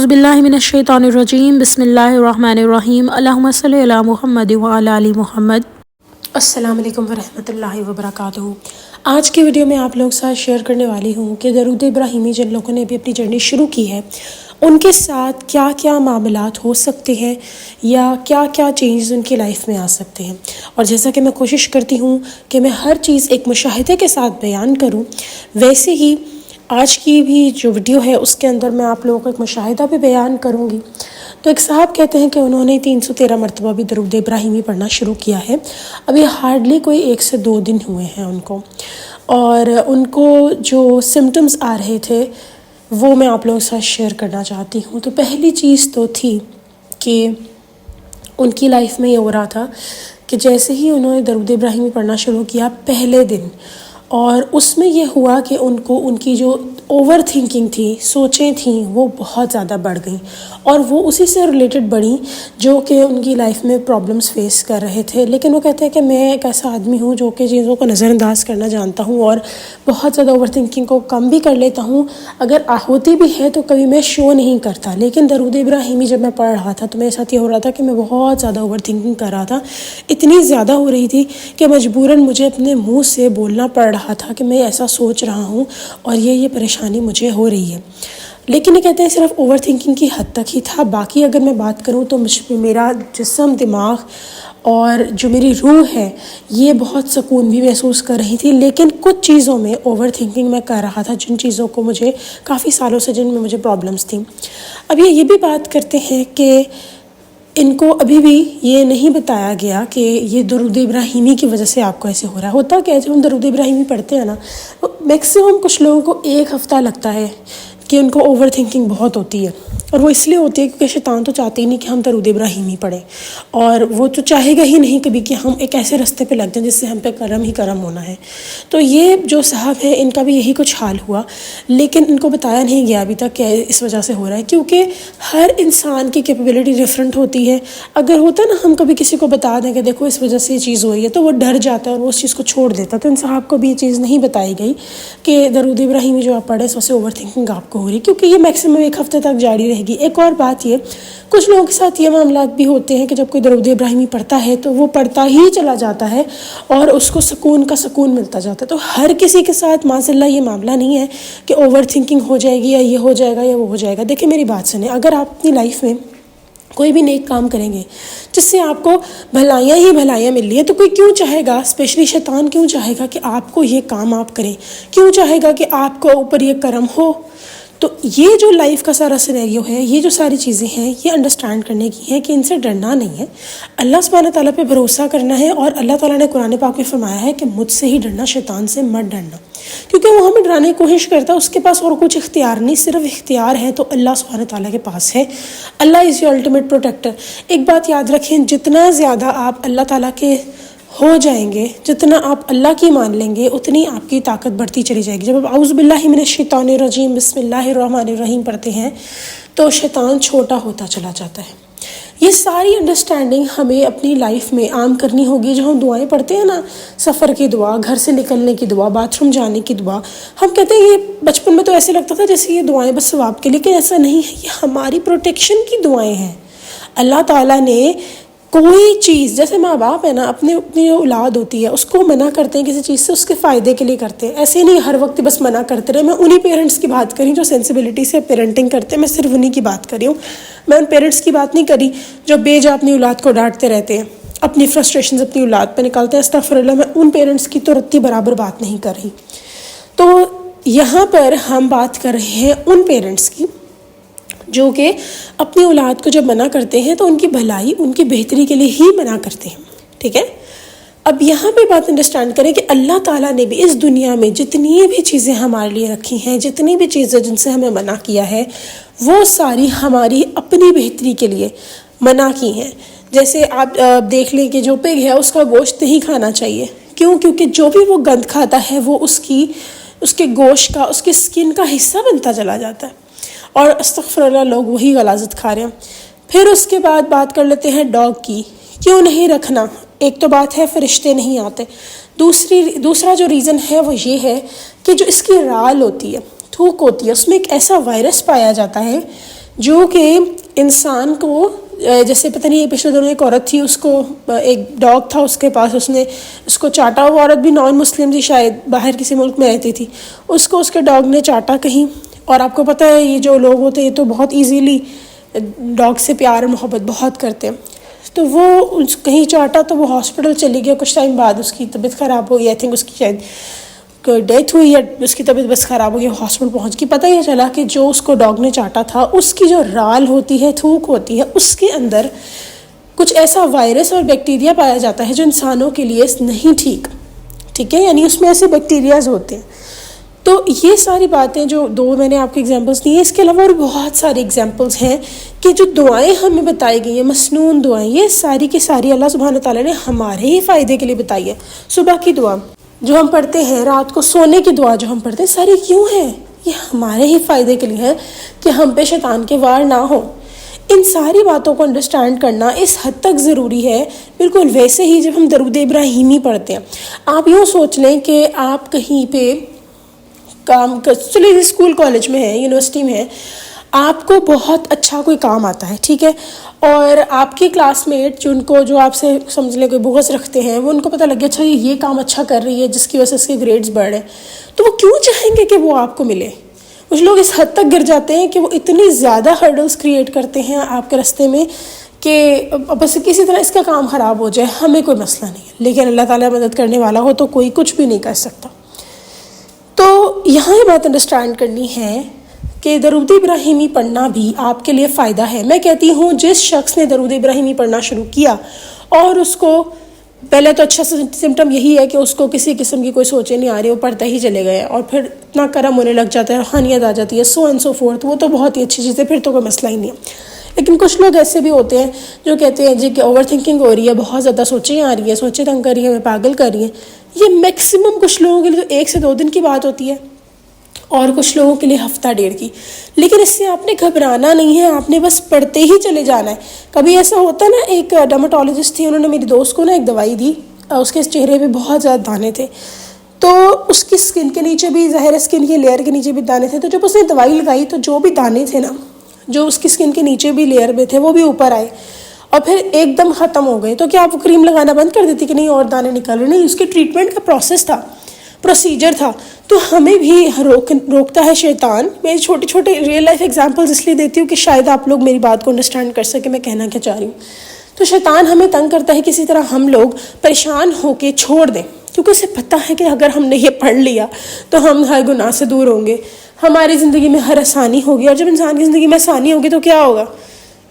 اعوذ باللہ من الشیطان الرجیم بسم اللہ الرحمن الرحیم اللہم صلی علی محمد وعلی آل محمد۔ السلام علیکم ورحمۃ اللہ وبرکاتہ۔ آج کی ویڈیو میں آپ لوگ ساتھ شیئر کرنے والی ہوں کہ درود ابراہیمی جن لوگوں نے بھی اپنی جرنی شروع کی ہے ان کے ساتھ کیا کیا معاملات ہو سکتے ہیں یا کیا کیا چینجز ان کی لائف میں آ سکتے ہیں، اور جیسا کہ میں کوشش کرتی ہوں کہ میں ہر چیز ایک مشاہدے کے ساتھ بیان کروں، ویسے ہی آج کی بھی جو ویڈیو ہے اس کے اندر میں آپ لوگوں کو ایک مشاہدہ بھی بیان کروں گی۔ تو ایک صاحب کہتے ہیں کہ انہوں نے 313 مرتبہ بھی درود ابراہیمی پڑھنا شروع کیا ہے، ابھی ہارڈلی کوئی 1 سے 2 دن ہوئے ہیں ان کو، اور ان کو جو سمٹمز آ رہے تھے وہ میں آپ لوگوں کے ساتھ شیئر کرنا چاہتی ہوں۔ تو پہلی چیز تو تھی کہ ان کی لائف میں یہ ہو رہا تھا کہ جیسے ہی انہوں نے درود ابراہیمی پڑھنا شروع کیا پہلے دن، اور اس میں یہ ہوا کہ ان کی جو اوور تھنکنگ تھی، سوچیں تھیں، وہ بہت زیادہ بڑھ گئیں، اور وہ اسی سے ریلیٹڈ بڑھیں جو کہ ان کی لائف میں پرابلمس فیس کر رہے تھے۔ لیکن وہ کہتے ہیں کہ میں ایک ایسا آدمی ہوں جو کہ چیزوں کو نظر انداز کرنا جانتا ہوں اور بہت زیادہ اوور تھنکنگ کو کم بھی کر لیتا ہوں، اگر ہوتی بھی ہے تو کبھی میں شو نہیں کرتا۔ لیکن درود ابراہیمی جب میں پڑھ رہا تھا تو میرے ساتھ یہ ہو رہا تھا کہ میں بہت زیادہ اوور تھنکنگ کر رہا تھا، اتنی زیادہ ہو رہی تھی کہ مجبوراً مجھے اپنے منہ سے بولنا پڑ رہا تھا کہ میں ایسا سوچ رہا ہوں اور یہ پریشانی مجھے ہو رہی ہے۔ لیکن یہ کہتے ہیں صرف اوور تھنکنگ کی حد تک ہی تھا، باقی اگر میں بات کروں تو میرا جسم، دماغ اور جو میری روح ہے یہ بہت سکون بھی محسوس کر رہی تھی۔ لیکن کچھ چیزوں میں اوور تھنکنگ میں کر رہا تھا، جن چیزوں کو مجھے کافی سالوں سے جن میں مجھے پرابلمس تھیں۔ اب یہ بھی بات کرتے ہیں کہ ان کو ابھی بھی یہ نہیں بتایا گیا کہ یہ درود ابراہیمی کی وجہ سے آپ کو ایسے ہو رہا ہے۔ ہوتا کہ جب ہم درود ابراہیمی پڑھتے ہیں نا، میکسیمم کچھ لوگوں کو 1 ہفتہ لگتا ہے کہ ان کو اوور تھنکنگ بہت ہوتی ہے، اور وہ اس لیے ہوتی ہے کیونکہ شیطان تو چاہتے ہی نہیں کہ ہم درود ابراہیمی پڑھیں، اور وہ تو چاہے گا ہی نہیں کبھی کہ ہم ایک ایسے راستے پہ لگ جائیں جس سے ہم پہ کرم ہی کرم ہونا ہے۔ تو یہ جو صاحب ہیں ان کا بھی یہی کچھ حال ہوا، لیکن ان کو بتایا نہیں گیا ابھی تک کہ اس وجہ سے ہو رہا ہے، کیونکہ ہر انسان کی کیپیبلٹی ڈفرینٹ ہوتی ہے۔ اگر ہوتا نا ہم کبھی کسی کو بتا دیں کہ دیکھو اس وجہ سے یہ چیز ہو رہی ہے تو وہ ڈر جاتا ہے اور وہ اس چیز کو چھوڑ دیتا ہے۔ تو ان صاحب کو بھی یہ چیز نہیں بتائی گئی کہ درود ابراہیمی جو آپ پڑھیں اس سے اوور تھنکنگ آپ کو ہو رہی ہے، کیونکہ یہ میکسیمم 1 ہفتے تک جاری رہے گی۔ ایک اور بات یہ، کچھ لوگوں کے ساتھ یہ معاملات بھی ہوتے ہیں کہ جب کوئی درود ابراہیمی پڑھتا ہے تو وہ پڑھتا ہی چلا جاتا ہے اور اس کو سکون کا سکون ملتا جاتا ہے۔ تو ہر کسی کے ساتھ معاذ اللہ یہ معاملہ نہیں ہے کہ اوور تھنکنگ ہو جائے گی یا یہ ہو جائے گا یا وہ ہو جائے گا۔ دیکھیں میری بات سنیں، اگر آپ اپنی لائف میں کوئی بھی نیک کام کریں گے جس سے آپ کو بھلائیاں ہی بھلائیاں مل رہی ہیں، تو کوئی کیوں چاہے گا، اسپیشلی شیطان کیوں چاہے گا کہ آپ کو یہ کام آپ کریں، کیوں چاہے گا کہ آپ کو اوپر یہ کرم ہو؟ تو یہ جو لائف کا سارا سینیریو ہے، یہ جو ساری چیزیں ہیں، یہ انڈرسٹینڈ کرنے کی ہے کہ ان سے ڈرنا نہیں ہے، اللہ سبحانہ تعالیٰ پہ بھروسہ کرنا ہے، اور اللہ تعالیٰ نے قرآن پاک میں فرمایا ہے کہ مجھ سے ہی ڈرنا، شیطان سے مت ڈرنا، کیونکہ وہ ہمیں ڈرانے کی کوشش کرتا ہے، اس کے پاس اور کچھ اختیار نہیں، صرف اختیار ہے تو اللہ سبحانہ تعالیٰ کے پاس ہے۔ اللہ از یور الٹیمیٹ پروٹیکٹر۔ ایک بات یاد رکھیں، جتنا زیادہ آپ اللہ تعالیٰ کے ہو جائیں گے، جتنا آپ اللہ کی مان لیں گے، اتنی آپ کی طاقت بڑھتی چلی جائے گی۔ جب آپ اعوذ باللہ من الشیطان الرجیم بسم اللہ الرحمن الرحیم پڑھتے ہیں تو شیطان چھوٹا ہوتا چلا جاتا ہے۔ یہ ساری انڈرسٹینڈنگ ہمیں اپنی لائف میں عام کرنی ہوگی۔ جو ہم دعائیں پڑھتے ہیں نا، سفر کی دعا، گھر سے نکلنے کی دعا، باتھ روم جانے کی دعا، ہم کہتے ہیں یہ بچپن میں تو ایسے لگتا تھا جیسے یہ دعائیں بس ثواب کے، لیکن ایسا نہیں ہے، یہ ہماری پروٹیکشن کی دعائیں ہیں۔ اللہ تعالیٰ نے کوئی چیز، جیسے ماں باپ ہے نا، اپنی جو اولاد ہوتی ہے اس کو منع کرتے ہیں کسی چیز سے، اس کے فائدے کے لیے کرتے ہیں، ایسے نہیں ہر وقت بس منع کرتے رہے۔ میں انہی پیرنٹس کی بات کری جو سینسیبلٹی سے پیرنٹنگ کرتے ہیں، میں صرف انہی کی بات کری ہوں، میں ان پیرنٹس کی بات نہیں کری جو بے جا اپنی اولاد کو ڈانٹتے رہتے ہیں، اپنی فرسٹریشنز اپنی اولاد پہ نکالتے ہیں۔ استغفر اللہ، میں ان پیرنٹس کی تو رتی برابر بات نہیں کر رہی۔ تو یہاں پر ہم بات کر رہے ہیں ان پیرنٹس کی جو کہ اپنی اولاد کو جب منع کرتے ہیں تو ان کی بھلائی، ان کی بہتری کے لیے ہی منع کرتے ہیں، ٹھیک ہے؟ اب یہاں پہ بات انڈرسٹینڈ کریں کہ اللہ تعالیٰ نے بھی اس دنیا میں جتنی بھی چیزیں ہمارے لیے رکھی ہیں، جتنی بھی چیزیں جن سے ہمیں منع کیا ہے، وہ ساری ہماری اپنی بہتری کے لیے منع کی ہیں۔ جیسے آپ دیکھ لیں کہ جو پگ ہے اس کا گوشت نہیں کھانا چاہیے، کیوں؟ کیونکہ جو بھی وہ گند کھاتا ہے وہ اس کے گوشت کا، اس کے سکن کا حصہ بنتا چلا جاتا ہے، اور استغفر اللہ لوگ وہی غلاظت کھا رہے ہیں۔ پھر اس کے بعد بات کر لیتے ہیں ڈاگ کی، کیوں نہیں رکھنا؟ ایک تو بات ہے فرشتے نہیں آتے، دوسرا جو ریزن ہے وہ یہ ہے کہ جو اس کی رال ہوتی ہے، تھوک ہوتی ہے، اس میں ایک ایسا وائرس پایا جاتا ہے جو کہ انسان کو جیسے پتہ نہیں پچھلے دنوں ایک عورت تھی، اس کو ایک ڈاگ تھا اس کے پاس، اس نے اس کو چاٹا. وہ عورت بھی نان مسلم تھی، شاید باہر کسی ملک میں رہتی تھی. اس کو اس کے ڈاگ نے چاٹا کہیں. اور آپ کو پتہ ہے یہ جو لوگ ہوتے ہیں یہ تو بہت ایزیلی ڈاگ سے پیار اور محبت بہت کرتے ہیں. تو وہ کہیں چاٹا تو وہ ہاسپٹل چلی گئی. کچھ ٹائم بعد اس کی طبیعت خراب ہو گئی. آئی تھنک اس کی شاید ڈیتھ ہوئی یا اس کی طبیعت بس خراب ہو گئی، ہاسپٹل پہنچ گئی. پتہ یہ چلا کہ جو اس کو ڈاگ نے چاٹا تھا اس کی جو رال ہوتی ہے، تھوک ہوتی ہے، اس کے اندر کچھ ایسا وائرس اور بیکٹیریا پایا جاتا ہے جو انسانوں کے لیے نہیں ٹھیک ہے، یعنی اس میں ایسے بیکٹیریاز ہوتے ہیں. تو یہ ساری باتیں جو دو میں نے آپ کو ایگزامپلس دی ہیں، اس کے علاوہ اور بہت سارے ایگزامپلس ہیں کہ جو دعائیں ہمیں بتائی گئی ہیں، مسنون دعائیں، یہ ساری کی ساری اللہ سبحانہ تعالیٰ نے ہمارے ہی فائدے کے لیے بتائی ہے. صبح کی دعا جو ہم پڑھتے ہیں، رات کو سونے کی دعا جو ہم پڑھتے ہیں، ساری کیوں ہیں؟ یہ ہمارے ہی فائدے کے لیے ہے کہ ہم پہ شیطان کے وار نہ ہو. ان ساری باتوں کو انڈرسٹینڈ کرنا اس حد تک ضروری ہے، بالکل ویسے ہی جب ہم درود ابراہیمی پڑھتے ہیں. آپ یوں سوچ لیں کہ آپ کہیں پہ کام چلیے اسکول کالج میں ہیں، یونیورسٹی میں ہیں، آپ کو بہت اچھا کوئی کام آتا ہے، ٹھیک ہے، اور آپ کے کلاس میٹ جو آپ سے سمجھ لیں کوئی بغض رکھتے ہیں، وہ ان کو پتہ لگ گیا اچھا یہ کام اچھا کر رہی ہے جس کی وجہ سے اس کے گریڈز بڑھ رہے ہیں، تو وہ کیوں چاہیں گے کہ وہ آپ کو ملے؟ کچھ لوگ اس حد تک گر جاتے ہیں کہ وہ اتنی زیادہ ہرڈلز کریٹ کرتے ہیں آپ کے راستے میں کہ بس کسی طرح اس کا کام خراب ہو جائے، ہمیں کوئی مسئلہ نہیں ہے. لیکن اللہ تعالیٰ مدد کرنے والا ہو تو کوئی کچھ بھی نہیں کر سکتا. تو یہاں یہ بات انڈرسٹینڈ کرنی ہے کہ درود ابراہیمی پڑھنا بھی آپ کے لیے فائدہ ہے. میں کہتی ہوں جس شخص نے درود ابراہیمی پڑھنا شروع کیا اور اس کو پہلے تو اچھا سمٹم یہی ہے کہ اس کو کسی قسم کی کوئی سوچیں نہیں آ رہی، وہ پڑھتا ہی چلے گئے اور پھر اتنا کرم ہونے لگ جاتا ہے، روحانیت آ جاتی ہے، سو اینڈ سو فورتھ، وہ تو بہت ہی اچھی چیز ہے، پھر تو کوئی مسئلہ ہی نہیں ہے. لیکن کچھ لوگ ایسے بھی ہوتے ہیں جو کہتے ہیں جی کہ اوور تھنکنگ ہو رہی ہے، بہت زیادہ سوچیں آ رہی ہیں، سوچیں تنگ کر رہی ہیں، ہمیں پاگل کر رہی ہیں. یہ میکسیمم کچھ لوگوں کے لیے تو 1 سے 2 دن کی بات ہوتی ہے اور کچھ لوگوں کے لیے ہفتہ ڈیڑھ کی. لیکن اس سے آپ نے گھبرانا نہیں ہے، آپ نے بس پڑھتے ہی چلے جانا ہے. کبھی ایسا ہوتا ہے نا، ایک ڈرماٹولوجسٹ تھی، انہوں نے میری دوست کو نا ایک دوائی دی، اس کے چہرے پہ بہت زیادہ دانے تھے، تو اس کی اسکن کے نیچے بھی، ظاہر اسکن کی لیئر کے نیچے بھی دانے تھے. تو جب اس نے دوائی لگائی تو جو بھی دانے تھے نا، جو اس کی اسکن کے نیچے بھی لیئر میں تھے، وہ بھی اوپر آئے اور پھر ایک دم ختم ہو گئے. تو کیا آپ کریم لگانا بند کر دیتی کہ نہیں اور دانے نکل رہے؟ نہیں، اس کے ٹریٹمنٹ کا پروسیجر تھا. تو ہمیں بھی روکتا ہے شیطان. میں چھوٹے چھوٹے ریئل لائف ایگزامپلز اس لیے دیتی ہوں کہ شاید آپ لوگ میری بات کو انڈرسٹینڈ کر سکیں میں کہنا کیا چاہ رہی ہوں. تو شیطان ہمیں تنگ کرتا ہے کسی طرح ہم لوگ پریشان ہو کے چھوڑ دیں، کیونکہ اسے پتہ ہے کہ اگر ہم نے یہ پڑھ لیا تو ہم ہر گناہ سے دور ہوں گے، ہماری زندگی میں ہر آسانی ہوگی. اور جب انسان کی زندگی میں آسانی ہوگی تو کیا ہوگا؟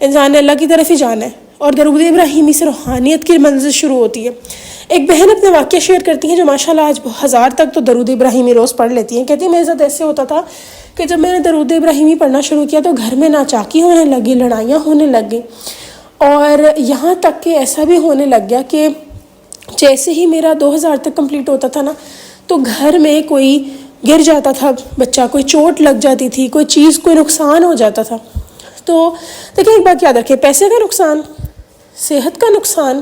انسان نے اللہ کی طرف ہی جانا ہے. اور درود ابراہیمی سے روحانیت کی منزل شروع ہوتی ہے. ایک بہن اپنے واقعہ شیئر کرتی ہیں جو ماشاءاللہ آج 1000 تک تو درود ابراہیمی روز پڑھ لیتی ہیں. کہتی ہیں میرے ساتھ ایسے ہوتا تھا کہ جب میں نے درود ابراہیمی پڑھنا شروع کیا تو گھر میں ناچاکی ہونے لگی، لڑائیاں ہونے لگ گئیں، اور یہاں تک کہ ایسا بھی ہونے لگ گیا کہ جیسے ہی میرا 2000 تک کمپلیٹ ہوتا تھا نا، تو گھر میں کوئی گر جاتا تھا بچہ، کوئی چوٹ لگ جاتی تھی، کوئی چیز، کوئی نقصان ہو جاتا تھا. تو دیکھیں ایک بات یاد رکھیں، پیسے کا نقصان، صحت کا نقصان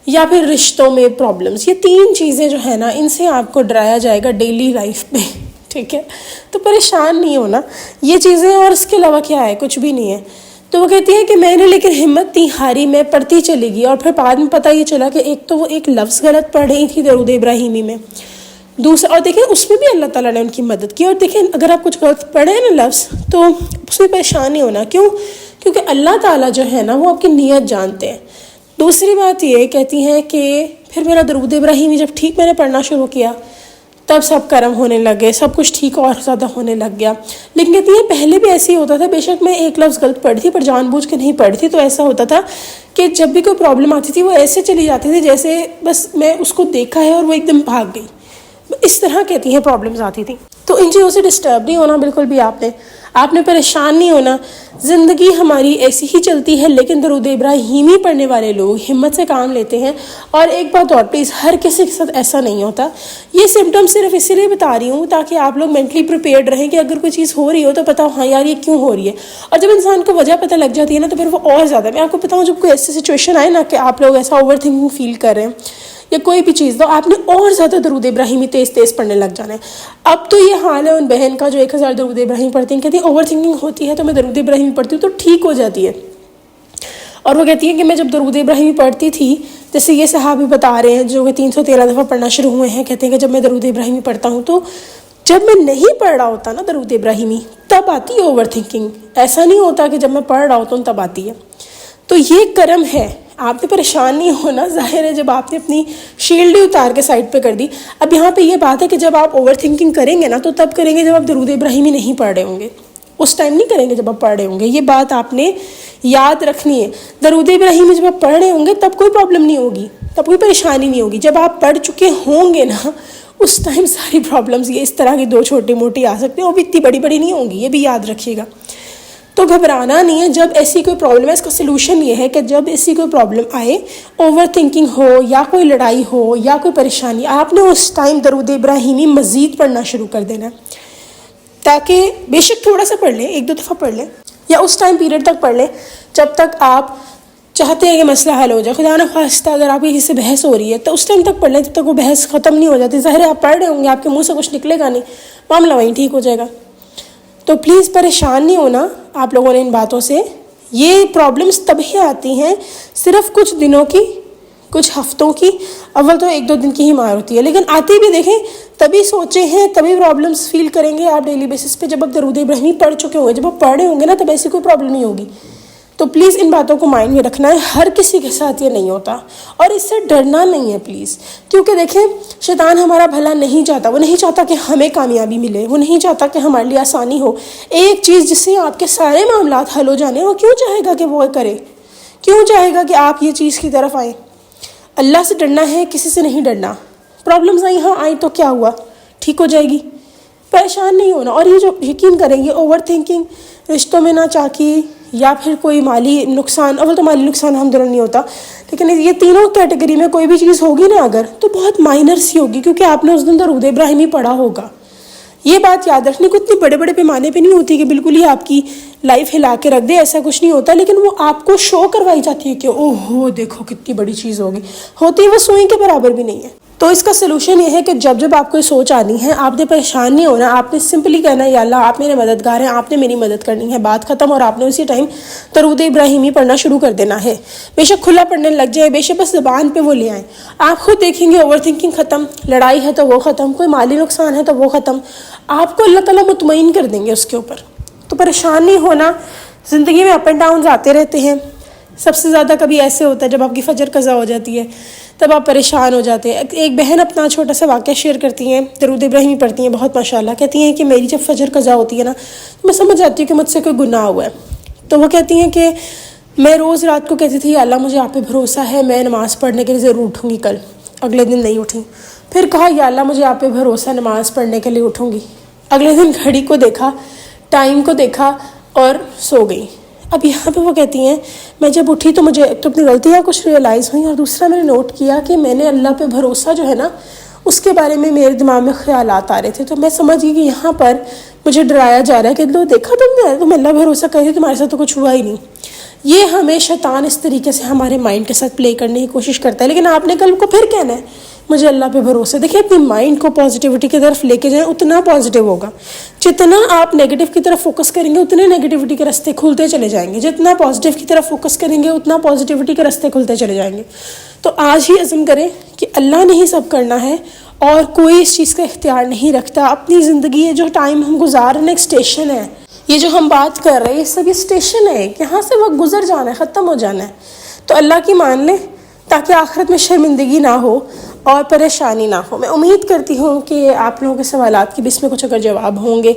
یا پھر رشتوں میں پرابلمز، یہ 3 چیزیں جو ہے نا ان سے آپ کو ڈرایا جائے گا ڈیلی لائف میں، ٹھیک ہے؟ تو پریشان نہیں ہونا، یہ چیزیں اور اس کے علاوہ کیا ہے، کچھ بھی نہیں ہے. تو وہ کہتی ہے کہ میں نے لیکن ہمت نہیں ہاری، میں پڑھتی چلی گئی. اور پھر بعد میں پتہ یہ چلا کہ ایک تو وہ ایک لفظ غلط پڑھ رہی تھی درود ابراہیمی میں، دوسرا، اور دیکھیں اس میں بھی اللہ تعالیٰ نے ان کی مدد کی. اور دیکھیں اگر آپ کچھ غلط پڑھیں نا لفظ تو اس میں پریشان نہیں ہونا. کیونکہ اللہ تعالیٰ جو ہے نا وہ آپ کی نیت جانتے ہیں. دوسری بات یہ کہتی ہیں کہ پھر میرا درود ابراہیمی جب ٹھیک میں نے پڑھنا شروع کیا تب سب کرم ہونے لگے، سب کچھ ٹھیک اور زیادہ ہونے لگ گیا. لیکن کہتی ہیں پہلے بھی ایسے ہی ہوتا تھا، بے شک میں ایک لفظ غلط پڑھی تھی پر جان بوجھ کے نہیں پڑھی تھی. تو ایسا ہوتا تھا کہ جب بھی کوئی پرابلم آتی تھی وہ ایسے چلی جاتی تھی جیسے بس میں اس کو دیکھا ہے اور وہ ایک دم بھاگ گئی، اس طرح کہتی ہیں پرابلمز آتی تھیں. تو ان چیزوں سے ڈسٹرب نہیں ہونا بالکل بھی، آپ نے پریشان نہیں ہونا. زندگی ہماری ایسی ہی چلتی ہے، لیکن درود ابراہیمی پڑھنے والے لوگ ہمت سے کام لیتے ہیں. اور ایک بات اور پلیز، ہر کسی کے ساتھ ایسا نہیں ہوتا. یہ سمٹم صرف اسی لیے بتا رہی ہوں تاکہ آپ لوگ مینٹلی پریپیئرڈ رہیں کہ اگر کوئی چیز ہو رہی ہو تو پتہ ہو ہاں یار یہ کیوں ہو رہی ہے. اور جب انسان کو وجہ پتہ لگ جاتی ہے نا تو پھر وہ اور زیادہ، میں آپ کو بتاؤں جب کوئی ایسی سچویشن آئے نا کہ آپ لوگ ایسا اوور تھنکنگ فیل کر رہے ہیں یا کوئی بھی چیز دو، آپ نے اور زیادہ درود ابراہیمی تیز تیز پڑھنے لگ جانا ہے۔ اب تو یہ حال ہے ان بہن کا جو 1000 درود ابراہیمی پڑھتی ہیں، کہتی ہیں اوور تھنکنگ ہوتی ہے تو میں درود ابراہیمی پڑھتی ہوں تو ٹھیک ہو جاتی ہے۔ اور وہ کہتی ہیں کہ میں جب درود ابراہیمی پڑھتی تھی، جیسے یہ صحابی بتا رہے ہیں جو کہ 313 دفعہ پڑھنا شروع ہوئے ہیں، کہتے ہیں کہ جب میں درود ابراہیمی پڑھتا ہوں تو جب میں نہیں پڑھ رہا ہوتا نا درود ابراہیمی تب آتی ہے اوور تھنکنگ، ایسا نہیں ہوتا کہ جب میں پڑھ رہا ہوتا ہوں تب آتی ہے۔ تو یہ کرم ہے، آپ نے پریشان نہیں ہونا۔ ظاہر ہے جب آپ نے اپنی شیلڈ ہی اتار کے سائڈ پہ کر دی۔ اب یہاں پہ یہ بات ہے کہ جب آپ اوور تھنکنگ کریں گے نا تو تب کریں گے جب آپ درود ابراہیمی نہیں پڑھ رہے ہوں گے، اس ٹائم نہیں کریں گے جب آپ پڑھ رہے ہوں گے۔ یہ بات آپ نے یاد رکھنی ہے۔ درود ابراہیمی جب آپ پڑھ رہے ہوں گے تب کوئی پرابلم نہیں ہوگی، تب کوئی پریشانی نہیں ہوگی۔ جب آپ پڑھ چکے ہوں گے نا اس ٹائم ساری پرابلمز یہ اس طرح کی 2 چھوٹی موٹی آ سکتی ہیں، وہ بھی اتنی بڑی بڑی نہیں ہوں گی، یہ بھی یاد رکھیے گا۔ تو گھبرانا نہیں ہے جب ایسی کوئی پرابلم ہے۔ اس کا سلوشن یہ ہے کہ جب ایسی کوئی پرابلم آئے، اوور تھنکنگ ہو یا کوئی لڑائی ہو یا کوئی پریشانی، آپ نے اس ٹائم درود ابراہیمی مزید پڑھنا شروع کر دینا ہے، تاکہ بے شک تھوڑا سا پڑھ لیں، 1-2 دفعہ پڑھ لیں یا اس ٹائم پیریڈ تک پڑھ لیں جب تک آپ چاہتے ہیں کہ مسئلہ حل ہو جائے۔ خدا نہ خواستہ اگر آپ کی کسی سے بحث ہو رہی ہے تو اس ٹائم تک پڑھ لیں جب تک وہ بحث ختم نہیں ہو جاتی۔ ظاہر ہے آپ پڑھ رہے ہوں گے، آپ کے منہ سے کچھ نکلے گا نہیں، معاملہ وہیں ٹھیک ہو جائے گا۔ تو پلیز پریشان نہیں ہونا آپ لوگوں نے ان باتوں سے۔ یہ پرابلمس تبھی آتی ہیں صرف کچھ دنوں کی، کچھ ہفتوں کی، اول تو 1-2 دن کی ہی مار ہوتی ہے، لیکن آتی بھی دیکھیں تبھی سوچے ہیں، تبھی پرابلمس فیل کریں گے آپ ڈیلی بیسس پہ جب آپ درود ابراہیمی پڑھ چکے ہوں گے۔ جب آپ پڑھ رہے ہوں گے نا تب ایسی کوئی پرابلم نہیں ہوگی۔ تو پلیز ان باتوں کو مائنڈ میں رکھنا ہے، ہر کسی کے ساتھ یہ نہیں ہوتا اور اس سے ڈرنا نہیں ہے پلیز، کیونکہ دیکھیں شیطان ہمارا بھلا نہیں چاہتا، وہ نہیں چاہتا کہ ہمیں کامیابی ملے، وہ نہیں چاہتا کہ ہمارے لیے آسانی ہو۔ ایک چیز جس سے آپ کے سارے معاملات حل ہو جانے، وہ کیوں چاہے گا کہ وہ کرے؟ کیوں چاہے گا کہ آپ یہ چیز کی طرف آئیں؟ اللہ سے ڈرنا ہے، کسی سے نہیں ڈرنا۔ پرابلمز آئی، ہاں آئی تو کیا ہوا، ٹھیک ہو جائے گی، پریشان نہیں ہونا۔ اور یہ جو یقین کریں گے اوور تھنکنگ رشتوں میں نہ چاکی یا پھر کوئی مالی نقصان، اول تو مالی نقصان الحمدللہ نہیں ہوتا، لیکن یہ تینوں کیٹیگری میں کوئی بھی چیز ہوگی نا اگر تو بہت مائنر سی ہوگی، کیونکہ آپ نے اس دن درود ابراہیمی پڑھا ہوگا۔ یہ بات یاد رکھنے کو اتنے بڑے بڑے پیمانے پہ نہیں ہوتی کہ بالکل ہی آپ کی لائف ہلا کے رکھ دے، ایسا کچھ نہیں ہوتا، لیکن وہ آپ کو شو کروائی جاتی ہے کہ اوہ ہو دیکھو کتنی بڑی چیز ہوگی، ہوتی وہ سوئی کے برابر بھی نہیں ہے۔ تو اس کا سلوشن یہ ہے کہ جب جب آپ کو سوچ آنی ہے آپ نے پریشان نہیں ہونا، آپ نے سمپلی کہنا ہے یا اللہ آپ میرے مددگار ہیں، آپ نے میری مدد کرنی ہے، بات ختم، اور آپ نے اسی ٹائم درود ابراہیمی پڑھنا شروع کر دینا ہے۔ بے شک کھلا پڑھنے لگ جائے، بے شک بس زبان پہ وہ لے آئیں، آپ خود دیکھیں گے اوور تھنکنگ ختم، لڑائی ہے تو وہ ختم، کوئی مالی نقصان ہے تو وہ ختم، آپ کو اللہ تعالیٰ مطمئن کر دیں گے اس کے اوپر۔ تو پریشان نہیں ہونا، زندگی میں اپ اینڈ ڈاؤنز آتے رہتے ہیں۔ سب سے زیادہ کبھی ایسے ہوتا ہے جب آپ کی فجر قضا ہو جاتی ہے تب آپ پریشان ہو جاتے ہیں۔ ایک بہن اپنا چھوٹا سا واقعہ شیئر کرتی ہیں، درود ابراہیمی پڑھتی ہیں بہت ماشاءاللہ، کہتی ہیں کہ میری جب فجر قضا ہوتی ہے نا تو میں سمجھ جاتی ہوں کہ مجھ سے کوئی گناہ ہوا ہے۔ تو وہ کہتی ہیں کہ میں روز رات کو کہتی تھی یا اللہ مجھے آپ پہ بھروسہ ہے، میں نماز پڑھنے کے لیے ضرور اٹھوں گی کل، اگلے دن نہیں اٹھی، پھر کہا یا اللہ مجھے آپ پہ بھروسہ، نماز پڑھنے کے لیے اٹھوں گی، اگلے دن گھڑی کو دیکھا، ٹائم کو دیکھا اور سو گئی۔ اب یہاں پہ وہ کہتی ہیں میں جب اٹھی تو مجھے تو اپنی غلطیاں کچھ ریئلائز ہوئیں، اور دوسرا میں نے نوٹ کیا کہ میں نے اللہ پہ بھروسہ جو ہے نا اس کے بارے میں میرے دماغ میں خیالات آ رہے تھے، تو میں سمجھ گئی کہ یہاں پر مجھے ڈرایا جا رہا ہے کہ لو دیکھا تم اللہ بھروسہ کر رہی، تمہارے ساتھ تو کچھ ہوا ہی نہیں۔ یہ ہمیں شیطان اس طریقے سے ہمارے مائنڈ کے ساتھ پلے کرنے کی کوشش کرتا ہے، لیکن آپ نے کل کو پھر کہنا ہے مجھے اللہ پہ بھروسہ۔ دیکھیں اپنی مائنڈ کو پازیٹیوٹی کی طرف لے کے جائیں، اتنا پازیٹیو ہوگا۔ جتنا آپ نیگیٹو کی طرف فوکس کریں گے اتنے نیگیٹیوٹی کے راستے کھلتے چلے جائیں گے، جتنا پازیٹیو کی طرف فوکس کریں گے اتنا پازیٹیوٹی کے راستے کھلتے چلے جائیں گے۔ تو آج ہی عزم کریں کہ اللہ نے ہی سب کرنا ہے اور کوئی اس چیز کا اختیار نہیں رکھتا۔ اپنی زندگی ہے جو ٹائم ہم گزار رہے ہیں ایک اسٹیشن ہے، یہ جو ہم بات کر رہے ہیں یہ سب اسٹیشن ہے، یہاں سے وقت گزر جانا ہے، ختم ہو جانا ہے۔ تو اللہ کی مان لیں تاکہ آخرت میں شرمندگی نہ ہو اور پریشانی نہ ہو۔ میں امید کرتی ہوں کہ آپ لوگوں کے سوالات کی بھی اس میں کچھ اگر جواب ہوں گے،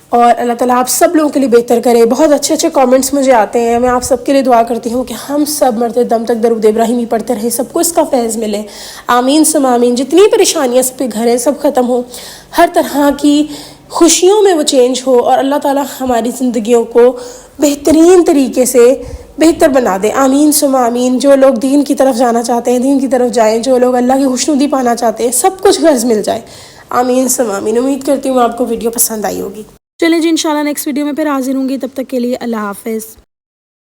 اور اللہ تعالیٰ آپ سب لوگوں کے لیے بہتر کرے۔ بہت اچھے اچھے کامنٹس مجھے آتے ہیں، میں آپ سب کے لیے دعا کرتی ہوں کہ ہم سب مرتے دم تک درود ابراہیمی پڑھتے رہیں، سب کو اس کا فیض ملے، آمین سم آمین۔ جتنی پریشانیاں سب کے گھر ہیں سب ختم ہوں، ہر طرح کی خوشیوں میں وہ چینج ہو، اور اللہ تعالیٰ ہماری زندگیوں کو بہترین طریقے سے بہتر بنا دے، آمین سم آمین۔ جو لوگ دین کی طرف جانا چاہتے ہیں دین کی طرف جائیں، جو لوگ اللہ کی خوشنودی پانا چاہتے ہیں سب کچھ غرض مل جائے، آمین سم آمین۔ امید کرتی ہوں آپ کو ویڈیو پسند آئی ہوگی۔ چلیں جی انشاءاللہ نیکسٹ ویڈیو میں پھر حاضر ہوں گی، تب تک کے لیے اللہ حافظ۔